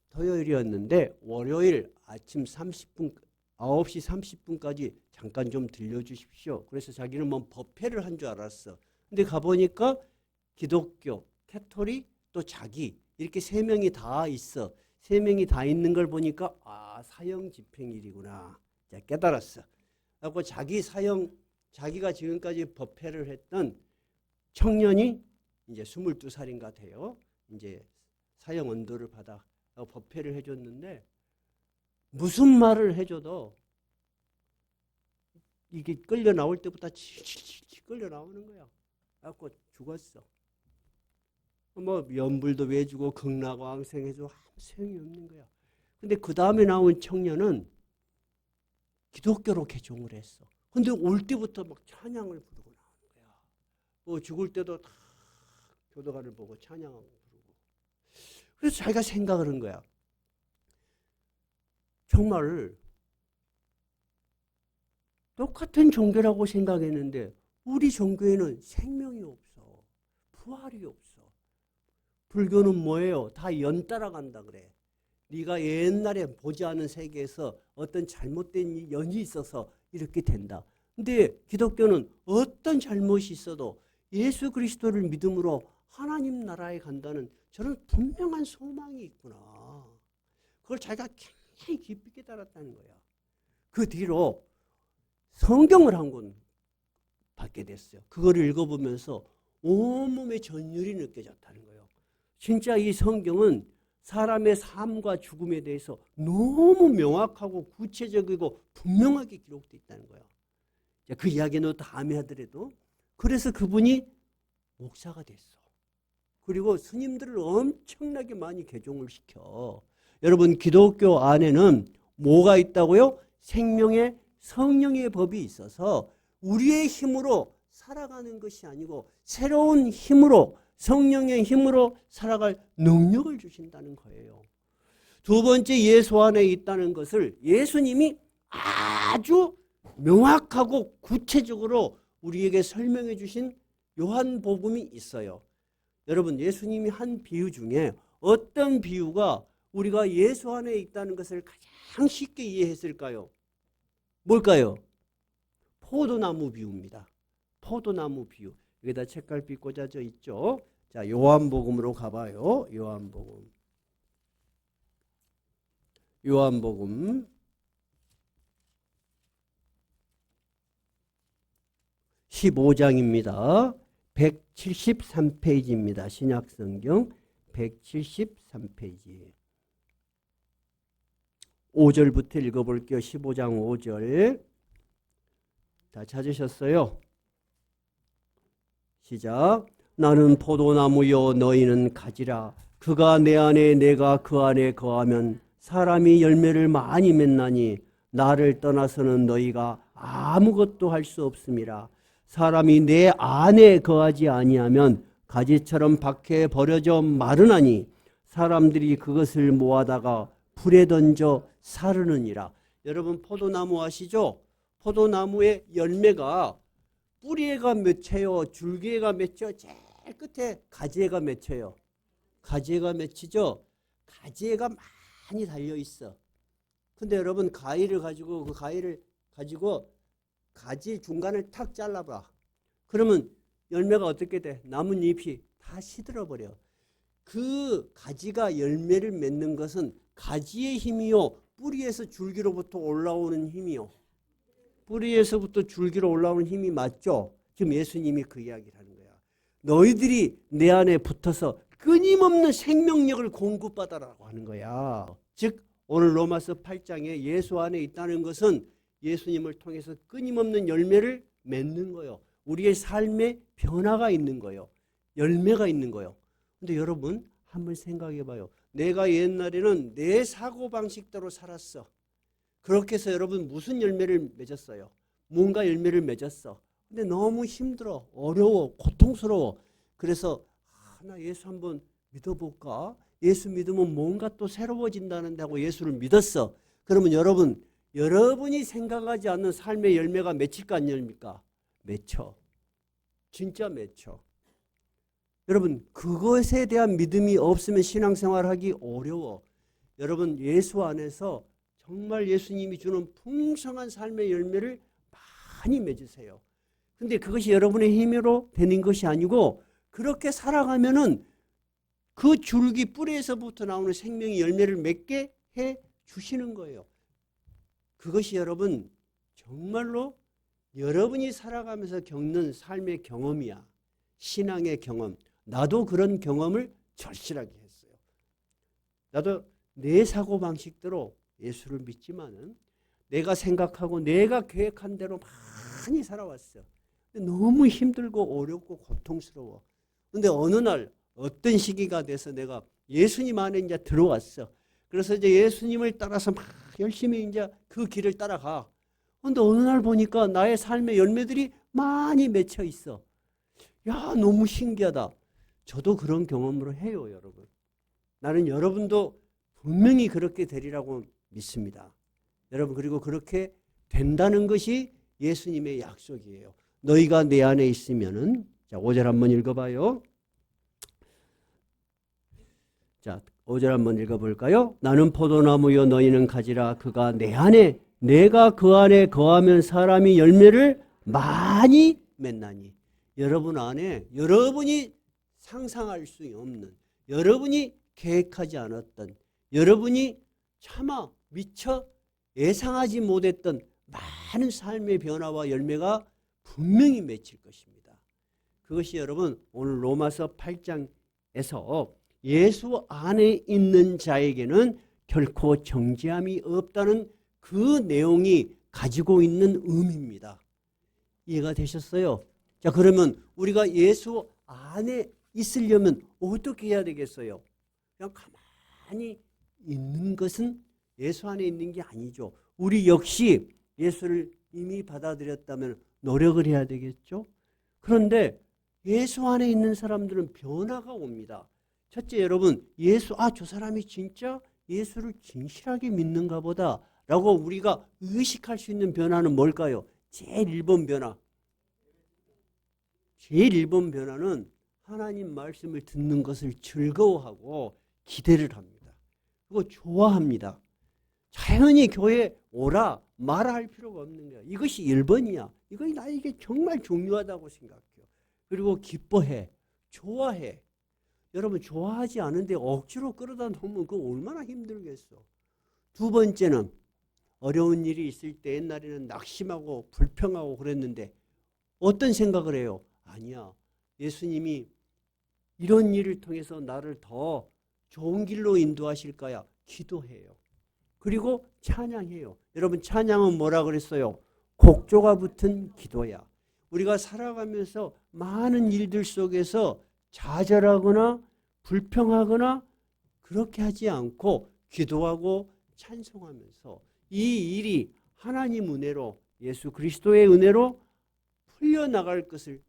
A: 토요일이었는데 월요일 아침 9시 30분까지 잠깐 좀 들려주십시오. 그래서 자기는 뭐 법회를 한 줄 알았어. 근데 가보니까 기독교, 캐토릭, 또 자기 이렇게 세 명이 다 있어. 세 명이 다 있는 걸 보니까 사형 집행일이구나. 깨달았어. 그래서 자기가 지금까지 법회를 했던 청년이 이제 22살인가 돼요. 이제 사형 언도를 받아 법회를 해줬는데 무슨 말을 해줘도 이게 끌려 나올 때부터 칠칠칠 끌려 나오는 거야. 그래갖고 죽었어. 뭐 연불도 외주고 극락고 앙생해주고 아무 소용이 없는 거야. 근데 그 다음에 나온 청년은 기독교로 개종을 했어. 근데 올 때부터 막 찬양을 부르고 나오는 거야. 죽을 때도 다 교도관을 보고 찬양하고 부르고. 그래서 자기가 생각을 한 거야. 정말 똑같은 종교라고 생각했는데 우리 종교에는 생명이 없어. 부활이 없어. 불교는 뭐예요? 다 연 따라간다 그래. 네가 옛날에 보지 않은 세계에서 어떤 잘못된 연이 있어서 이렇게 된다. 근데 기독교는 어떤 잘못이 있어도 예수 그리스도를 믿음으로 하나님 나라에 간다는 저런 분명한 소망이 있구나. 그걸 자기가 굉장히 깊이 깨달았다는 거야. 그 뒤로 성경을 한 권 받게 됐어요. 그거를 읽어보면서 온몸에 전율이 느껴졌다는 거예요. 진짜 이 성경은 사람의 삶과 죽음에 대해서 너무 명확하고 구체적이고 분명하게 기록되어 있다는 거예요. 그 이야기는 다음에 하더라도 그래서 그분이 목사가 됐어. 그리고 스님들을 엄청나게 많이 개종을 시켜. 여러분 기독교 안에는 뭐가 있다고요? 생명의 성령의 법이 있어서 우리의 힘으로 살아가는 것이 아니고 새로운 힘으로 성령의 힘으로 살아갈 능력을 주신다는 거예요. 두 번째 예수 안에 있다는 것을 예수님이 아주 명확하고 구체적으로 우리에게 설명해 주신 요한복음이 있어요. 여러분 예수님이 한 비유 중에 어떤 비유가 우리가 예수 안에 있다는 것을 가장 쉽게 이해했을까요? 뭘까요? 포도나무 비유입니다. 포도나무 비유. 여기다 책갈피 꽂아져 있죠. 자, 요한복음으로 가봐요. 요한복음 15장입니다. 173페이지입니다. 신약성경 173페이지. 5절부터 읽어볼게요. 15장 5절. 다 찾으셨어요? 시작. 나는 포도나무요 너희는 가지라. 그가 내 안에 내가 그 안에 거하면 사람이 열매를 많이 맺나니 나를 떠나서는 너희가 아무것도 할 수 없음이라. 사람이 내 안에 거하지 아니하면 가지처럼 밖에 버려져 마르나니 사람들이 그것을 모아다가 불에 던져 사르느니라. 여러분 포도나무 아시죠? 포도나무의 열매가 뿌리에가 맺혀요? 줄기에가 맺혀? 제일 끝에 가지에가 맺혀요. 가지에가 맺히죠? 가지에가 많이 달려있어. 근데 여러분 가위를 가지고 그 가위를 가지고 가지 중간을 탁 잘라봐. 그러면 열매가 어떻게 돼? 나뭇잎이 다 시들어버려. 그 가지가 열매를 맺는 것은 가지의 힘이요 뿌리에서 줄기로부터 올라오는 힘이요. 뿌리에서부터 줄기로 올라오는 힘이 맞죠? 지금 예수님이 그 이야기를 하는 거야. 너희들이 내 안에 붙어서 끊임없는 생명력을 공급받아라고 하는 거야. 즉 오늘 로마서 8장에 예수 안에 있다는 것은 예수님을 통해서 끊임없는 열매를 맺는 거예요. 우리의 삶에 변화가 있는 거예요. 열매가 있는 거예요. 근데 여러분 한번 생각해 봐요. 내가 옛날에는 내 사고방식대로 살았어. 그렇게 해서 여러분 무슨 열매를 맺었어요? 뭔가 열매를 맺었어. 근데 너무 힘들어, 어려워, 고통스러워. 그래서 나 예수 한번 믿어볼까? 예수 믿으면 뭔가 또 새로워진다는데 하고 예수를 믿었어. 그러면 여러분이 생각하지 않는 삶의 열매가 맺힐까 안 열립니까? 맺혀. 진짜 맺혀. 여러분 그것에 대한 믿음이 없으면 신앙생활하기 어려워. 여러분 예수 안에서 정말 예수님이 주는 풍성한 삶의 열매를 많이 맺으세요. 근데 그것이 여러분의 힘으로 되는 것이 아니고 그렇게 살아가면은 그 줄기 뿌리에서부터 나오는 생명이 열매를 맺게 해 주시는 거예요. 그것이 여러분 정말로 여러분이 살아가면서 겪는 삶의 경험이야. 신앙의 경험. 나도 그런 경험을 절실하게 했어요. 나도 내 사고방식대로 예수를 믿지만은 내가 생각하고 내가 계획한 대로 많이 살아왔어. 근데 너무 힘들고 어렵고 고통스러워. 근데 어느 날 어떤 시기가 돼서 내가 예수님 안에 이제 들어왔어. 그래서 이제 예수님을 따라서 막 열심히 이제 그 길을 따라가. 근데 어느 날 보니까 나의 삶의 열매들이 많이 맺혀 있어. 야, 너무 신기하다. 저도 그런 경험으로 해요, 여러분. 나는 여러분도 분명히 그렇게 되리라고 믿습니다. 여러분, 그리고 그렇게 된다는 것이 예수님의 약속이에요. 너희가 내 안에 있으면은, 자, 5절 한번 읽어봐요. 자, 5절 한번 읽어볼까요? 나는 포도나무요 너희는 가지라. 그가 내 안에 내가 그 안에 거하면 사람이 열매를 많이 맺나니. 여러분 안에 여러분이 상상할 수 없는, 여러분이 계획하지 않았던, 여러분이 차마 미처 예상하지 못했던 많은 삶의 변화와 열매가 분명히 맺힐 것입니다. 그것이 여러분 오늘 로마서 8장에서 예수 안에 있는 자에게는 결코 정죄함이 없다는 그 내용이 가지고 있는 의미입니다. 이해가 되셨어요? 자, 그러면 우리가 예수 안에 있으려면 어떻게 해야 되겠어요? 그냥 가만히 있는 것은 예수 안에 있는 게 아니죠. 우리 역시 예수를 이미 받아들였다면 노력을 해야 되겠죠. 그런데 예수 안에 있는 사람들은 변화가 옵니다. 첫째, 여러분, 저 사람이 진짜 예수를 진실하게 믿는가 보다 라고 우리가 의식할 수 있는 변화는 뭘까요? 제일 1번 변화. 제일 1번 변화는 하나님 말씀을 듣는 것을 즐거워하고 기대를 합니다. 그리고 좋아합니다. 자연히 교회에 오라 말할 필요가 없는 거야. 이것이 1번이야. 이것이 나에게 정말 중요하다고 생각해요. 그리고 기뻐해. 좋아해. 여러분 좋아하지 않은데 억지로 끌어다 놓으면 그거 얼마나 힘들겠어. 두 번째는 어려운 일이 있을 때 옛날에는 낙심하고 불평하고 그랬는데 어떤 생각을 해요? 아니야. 예수님이 이런 일을 통해서 나를 더 좋은 길로 인도하실 거야. 기도해요. 그리고 찬양해요. 여러분 찬양은 뭐라 그랬어요? 곡조가 붙은 기도야. 우리가 살아가면서 많은 일들 속에서 좌절하거나 불평하거나 그렇게 하지 않고 기도하고 찬송하면서 이 일이 하나님 은혜로 예수 그리스도의 은혜로 풀려나갈 것을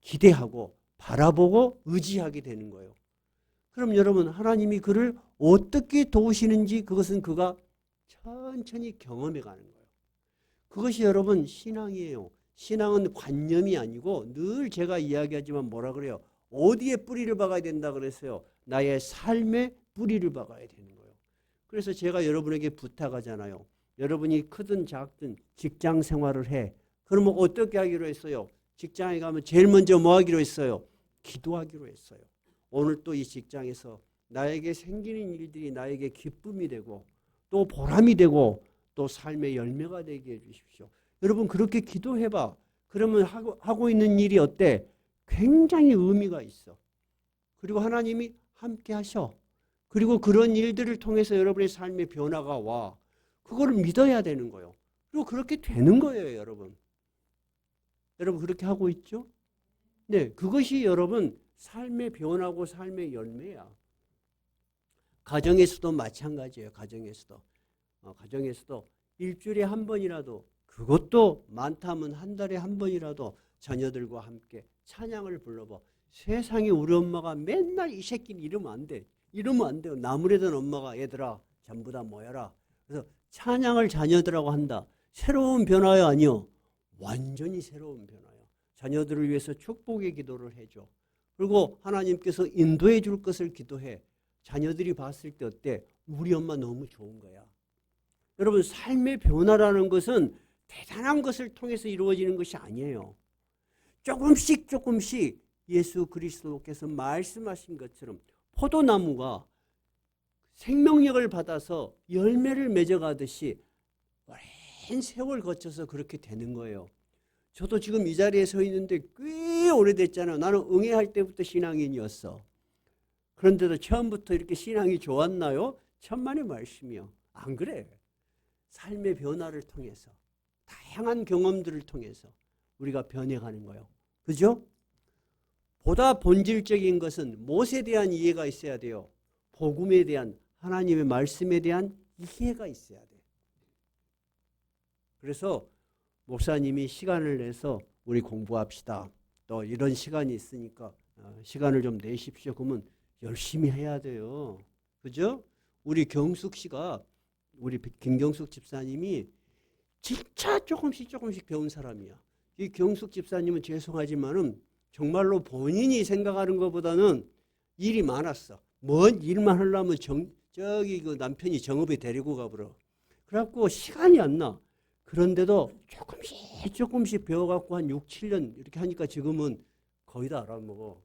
A: 기대하고 바라보고 의지하게 되는 거예요. 그럼 여러분 하나님이 그를 어떻게 도우시는지 그것은 그가 천천히 경험해 가는 거예요. 그것이 여러분 신앙이에요. 신앙은 관념이 아니고 늘 제가 이야기하지만 뭐라 그래요? 어디에 뿌리를 박아야 된다 그랬어요? 나의 삶에 뿌리를 박아야 되는 거예요. 그래서 제가 여러분에게 부탁하잖아요. 여러분이 크든 작든 직장 생활을 해. 그러면 어떻게 하기로 했어요? 직장에 가면 제일 먼저 뭐 하기로 했어요? 기도하기로 했어요. 오늘 또 이 직장에서 나에게 생기는 일들이 나에게 기쁨이 되고 또 보람이 되고 또 삶의 열매가 되게 해주십시오. 여러분 그렇게 기도해봐. 그러면 하고 있는 일이 어때? 굉장히 의미가 있어. 그리고 하나님이 함께 하셔. 그리고 그런 일들을 통해서 여러분의 삶의 변화가 와. 그거를 믿어야 되는 거예요. 그리고 그렇게 되는 거예요, 여러분. 여러분 그렇게 하고 있죠? 네, 그것이 여러분 삶의 변화고 삶의 열매야. 가정에서도 마찬가지예요. 가정에서도 일주일에 한 번이라도 그것도 많다면 한 달에 한 번이라도 자녀들과 함께 찬양을 불러봐. 세상에 우리 엄마가 맨날 이 새끼는 이러면 안 돼. 이러면 안 돼요. 나무래던 엄마가 얘들아 전부 다 모여라. 그래서 찬양을 자녀들하고 한다. 새로운 변화요 아니요? 완전히 새로운 변화요. 자녀들을 위해서 축복의 기도를 해줘. 그리고 하나님께서 인도해 줄 것을 기도해. 자녀들이 봤을 때 어때? 우리 엄마 너무 좋은 거야. 여러분 삶의 변화라는 것은 대단한 것을 통해서 이루어지는 것이 아니에요. 조금씩 예수 그리스도께서 말씀하신 것처럼 포도나무가 생명력을 받아서 열매를 맺어가듯이 오랜 세월 거쳐서 그렇게 되는 거예요. 저도 지금 이 자리에 서 있는데 꽤 오래됐잖아요. 나는 응애할 때부터 신앙인이었어. 그런데도 처음부터 이렇게 신앙이 좋았나요? 천만의 말씀이요. 안 그래. 삶의 변화를 통해서 다양한 경험들을 통해서 우리가 변해가는 거예요. 그죠? 보다 본질적인 것은 무엇에 대한 이해가 있어야 돼요? 복음에 대한 하나님의 말씀에 대한 이해가 있어야 돼요. 그래서 목사님이 시간을 내서 우리 공부합시다. 또 이런 시간이 있으니까 시간을 좀 내십시오. 그러면 열심히 해야 돼요. 그죠? 우리 경숙 씨가 우리 김경숙 집사님이 진짜 조금씩 배운 사람이야. 이 경숙 집사님은 죄송하지만은 정말로 본인이 생각하는 것보다는 일이 많았어. 뭔 일만 하려면 저기 그 남편이 정읍에 데리고 가버려. 그래갖고 시간이 안 나. 그런데도 조금씩 배워갖고 한 6, 7년 이렇게 하니까 지금은 거의 다 알아먹어.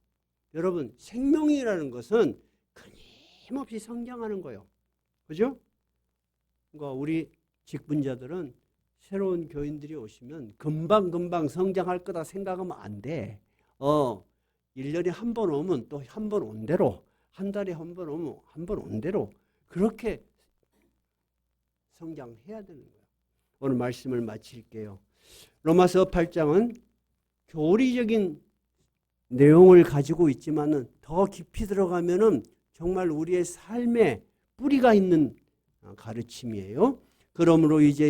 A: 여러분 생명이라는 것은 끊임없이 성장하는 거예요. 그죠? 그러니까 우리 직분자들은 새로운 교인들이 오시면 금방금방 성장할 거다 생각하면 안 돼. 1년에 한 번 오면 또 한 번 온 대로, 한 달에 한 번 오면 한 번 온 대로 그렇게 성장해야 되는 거예요. 오늘 말씀을 마칠게요. 로마서 8장은 교리적인 내용을 가지고 있지만은 더 깊이 들어가면은 정말 우리의 삶에 뿌리가 있는 가르침이에요. 그러므로 이제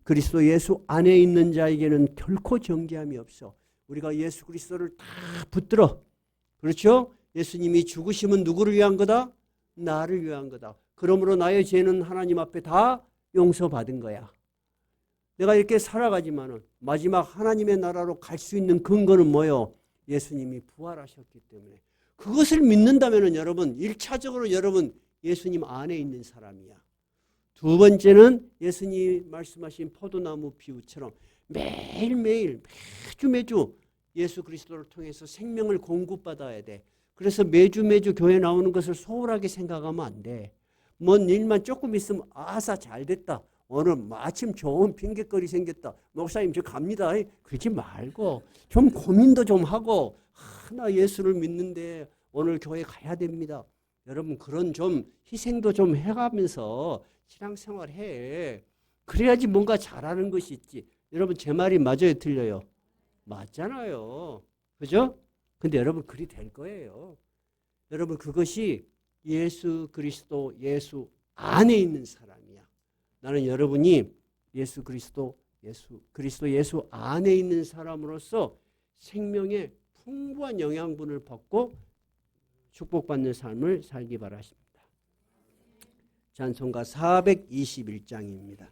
A: 그리스도 예수 안에 있는 자에게는 결코 정죄함이 없어. 우리가 예수 그리스도를 다 붙들어. 그렇죠? 예수님이 죽으심은 누구를 위한 거다? 나를 위한 거다. 그러므로 나의 죄는 하나님 앞에 다 용서받은 거야. 내가 이렇게 살아가지만은 마지막 하나님의 나라로 갈 수 있는 근거는 뭐요? 예수님이 부활하셨기 때문에. 그것을 믿는다면은 여러분 1차적으로 여러분 예수님 안에 있는 사람이야. 두 번째는 예수님이 말씀하신 포도나무 비유처럼 매일매일 매주 예수 그리스도를 통해서 생명을 공급받아야 돼. 그래서 매주 교회 나오는 것을 소홀하게 생각하면 안 돼. 뭔 일만 조금 있으면 아사 잘 됐다. 오늘 마침 좋은 핑계거리 생겼다. 목사님 저 갑니다. 그러지 말고 좀 고민도 좀 하고 나 예수를 믿는데 오늘 교회 가야 됩니다. 여러분 그런 좀 희생도 좀 해가면서 신앙생활 해. 그래야지 뭔가 잘하는 것이 있지. 여러분 제 말이 맞아요 틀려요? 맞잖아요. 그죠? 근데 여러분 그리 될 거예요. 여러분 그것이 예수 그리스도 예수 안에 있는 사람이야. 나는 여러분이 예수 그리스도 예수 안에 있는 사람으로서 생명의 풍부한 영양분을 받고 축복받는 삶을 살기 바라십니다. 찬송가 421장입니다.